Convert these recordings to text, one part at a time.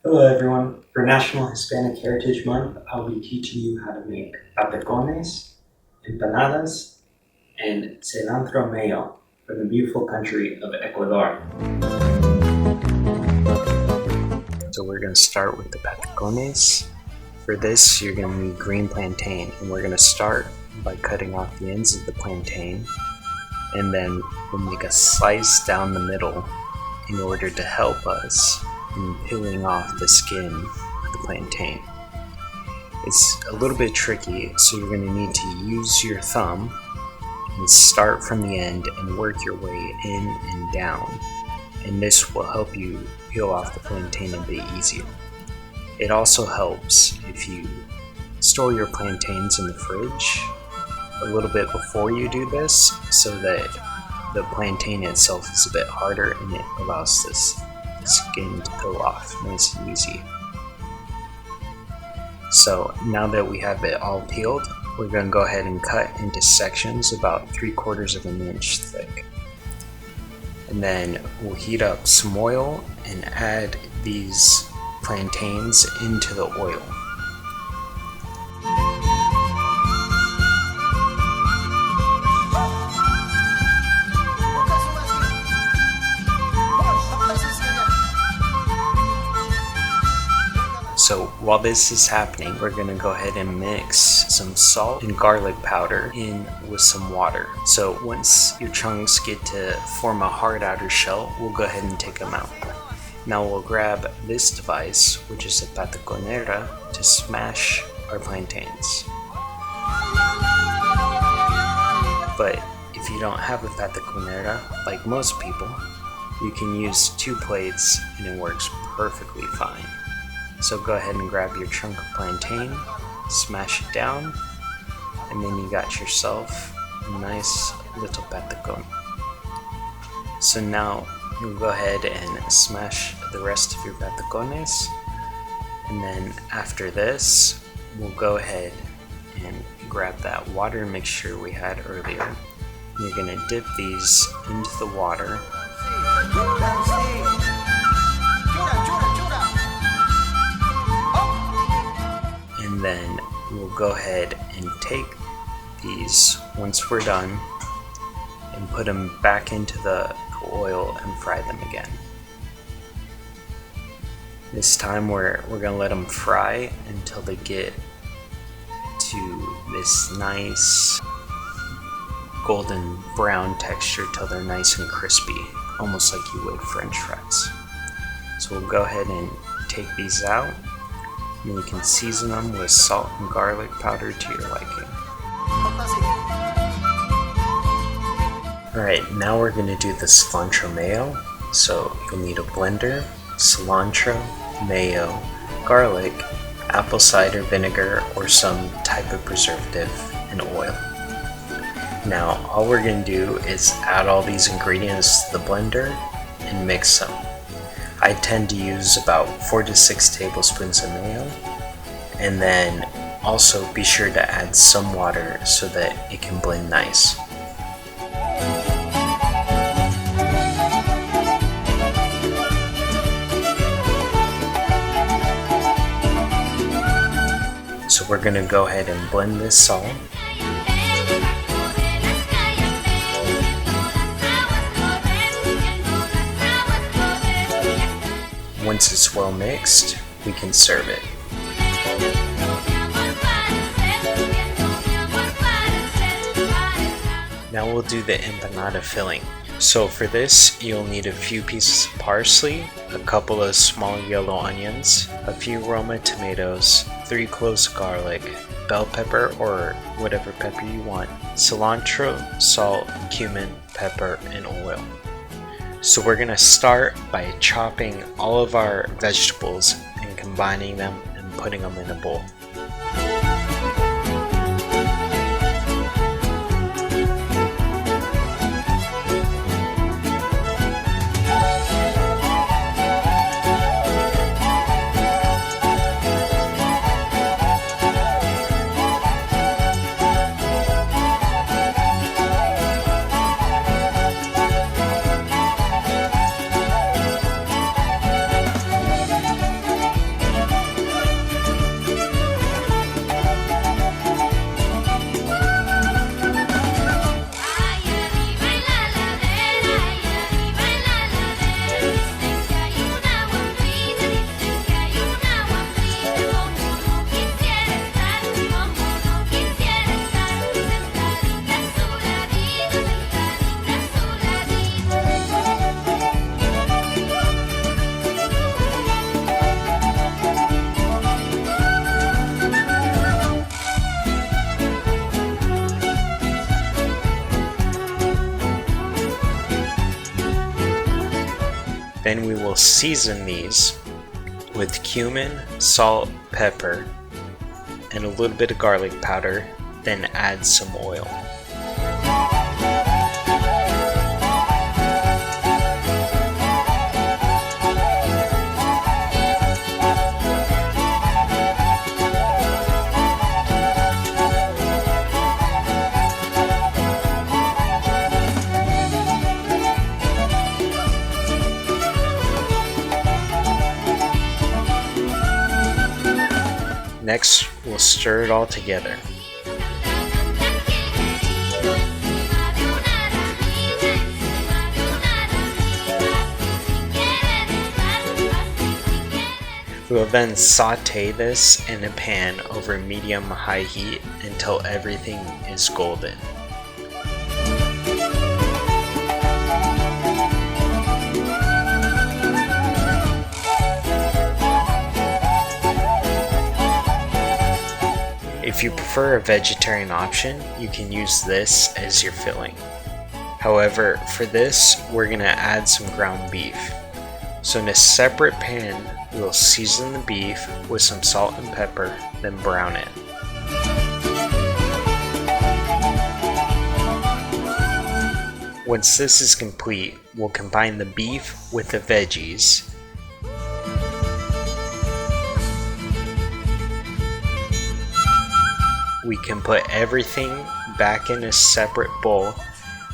Hello everyone. For National Hispanic Heritage Month, I'll be teaching you how to make patacones, empanadas, and cilantro mayo from the beautiful country of Ecuador. So we're going to start with the patacones. For this, you're going to need green plantain, and we're going to start by cutting off the ends of the plantain, and then we'll make a slice down the middle in order to help us in peeling off the skin of the plantain. It's a little bit tricky, so you're going to need to use your thumb and start from the end and work your way in and down, and this will help you peel off the plantain a bit easier. It also helps if you store your plantains in the fridge a little bit before you do this, so that the plantain itself is a bit harder and it allows this skin to peel off nice and easy. So now that we have it all peeled, we're going to go ahead and cut into sections about 3/4 of an inch thick. And then we'll heat up some oil and add these plantains into the oil. So while this is happening, we're going to go ahead and mix some salt and garlic powder in with some water. So once your chunks get to form a hard outer shell, we'll go ahead and take them out. Now we'll grab this device, which is a pataconera, to smash our plantains. But if you don't have a pataconera, like most people, you can use 2 plates and it works perfectly fine. So go ahead and grab your chunk of plantain, smash it down, and then you got yourself a nice little patacone. So now you'll go ahead and smash the rest of your patacones, and then after this, we'll go ahead and grab that water mixture we had earlier. You're going to dip these into the water. And then we'll go ahead and take these once we're done and put them back into the oil and fry them again. This time we're going to let them fry until they get to this nice golden brown texture, till they're nice and crispy, almost like you would French fries. So we'll go ahead and take these out, and you can season them with salt and garlic powder to your liking. Alright, now we're going to do the cilantro mayo. So you'll need a blender, cilantro, mayo, garlic, apple cider vinegar, or some type of preservative, and oil. Now all we're going to do is add all these ingredients to the blender and mix them. I tend to use about 4 to 6 tablespoons of mayo, and then also be sure to add some water so that it can blend nice. So we're going to go ahead and blend this all. Once it's well mixed, we can serve it. Now we'll do the empanada filling. So for this, you'll need a few pieces of parsley, a couple of small yellow onions, a few Roma tomatoes, 3 cloves of garlic, bell pepper or whatever pepper you want, cilantro, salt, cumin, pepper, and oil. So we're going to start by chopping all of our vegetables and combining them and putting them in a bowl. Then we will season these with cumin, salt, pepper, and a little bit of garlic powder, then add some oil. Next, we'll stir it all together. We will then saute this in a pan over medium-high heat until everything is golden. If you prefer a vegetarian option, you can use this as your filling. However, for this, we're going to add some ground beef. So in a separate pan, we'll season the beef with some salt and pepper, then brown it. Once this is complete, we'll combine the beef with the veggies. We can put everything back in a separate bowl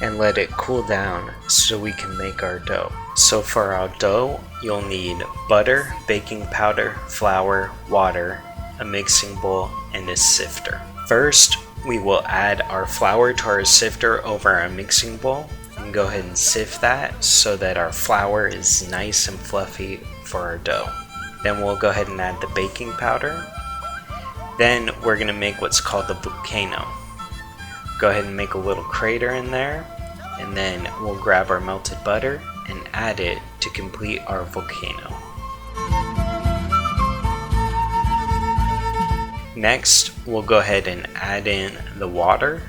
and let it cool down so we can make our dough. So for our dough, you'll need butter, baking powder, flour, water, a mixing bowl, and a sifter. First, we will add our flour to our sifter over our mixing bowl and go ahead and sift that so that our flour is nice and fluffy for our dough. Then we'll go ahead and add the baking powder. Then we're going to make what's called the volcano. Go ahead and make a little crater in there, and then we'll grab our melted butter and add it to complete our volcano. Next, we'll go ahead and add in the water,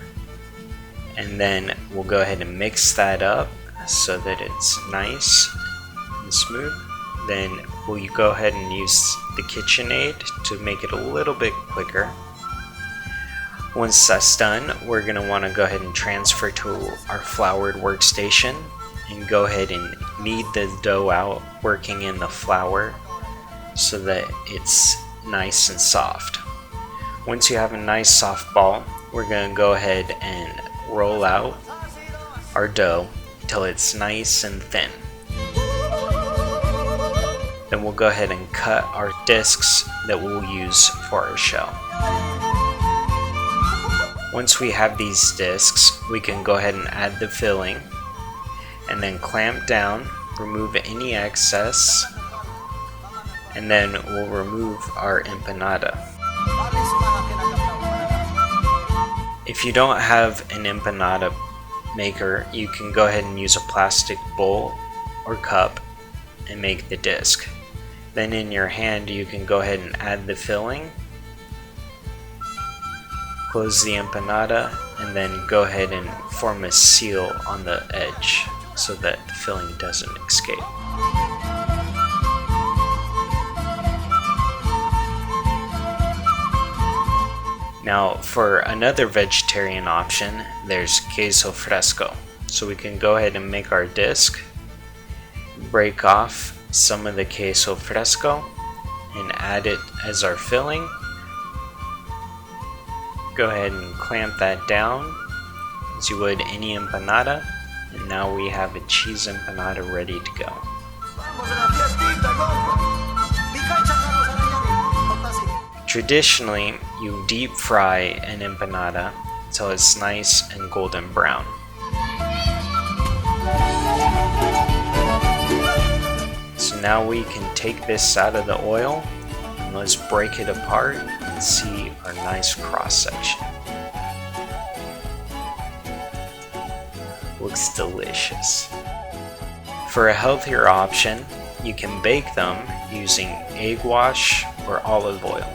and then we'll go ahead and mix that up so that it's nice and smooth. Then we'll go ahead and use the KitchenAid to make it a little bit quicker. Once that's done, we're going to want to go ahead and transfer to our floured workstation and go ahead and knead the dough out, working in the flour so that it's nice and soft. Once you have a nice soft ball, we're going to go ahead and roll out our dough until it's nice and thin. Then we'll go ahead and cut our discs that we'll use for our shell. Once we have these discs, we can go ahead and add the filling and then clamp down, remove any excess, and then we'll remove our empanada. If you don't have an empanada maker, you can go ahead and use a plastic bowl or cup and make the disc. Then in your hand you can go ahead and add the filling, close the empanada, and then go ahead and form a seal on the edge so that the filling doesn't escape. Now for another vegetarian option, there's queso fresco. So we can go ahead and make our disc, break off some of the queso fresco and add it as our filling. Go ahead and clamp that down as you would any empanada, and now we have a cheese empanada ready to go. Traditionally, you deep fry an empanada until it's nice and golden brown. So now we can take this out of the oil and let's break it apart and see our nice cross section. Looks delicious. For a healthier option, you can bake them using egg wash or olive oil.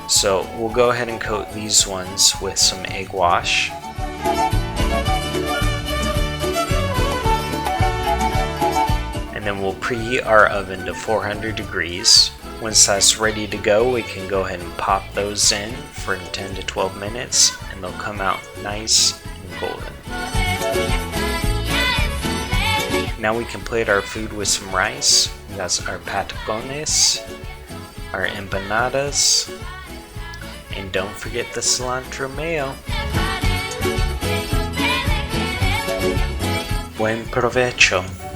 So we'll go ahead and coat these ones with some egg wash. And and then we'll preheat our oven to 400 degrees. Once that's ready to go, we can go ahead and pop those in for 10 to 12 minutes and they'll come out nice and golden. Now we can plate our food with some rice. That's our patacones, our empanadas, and don't forget the cilantro mayo. Buen provecho!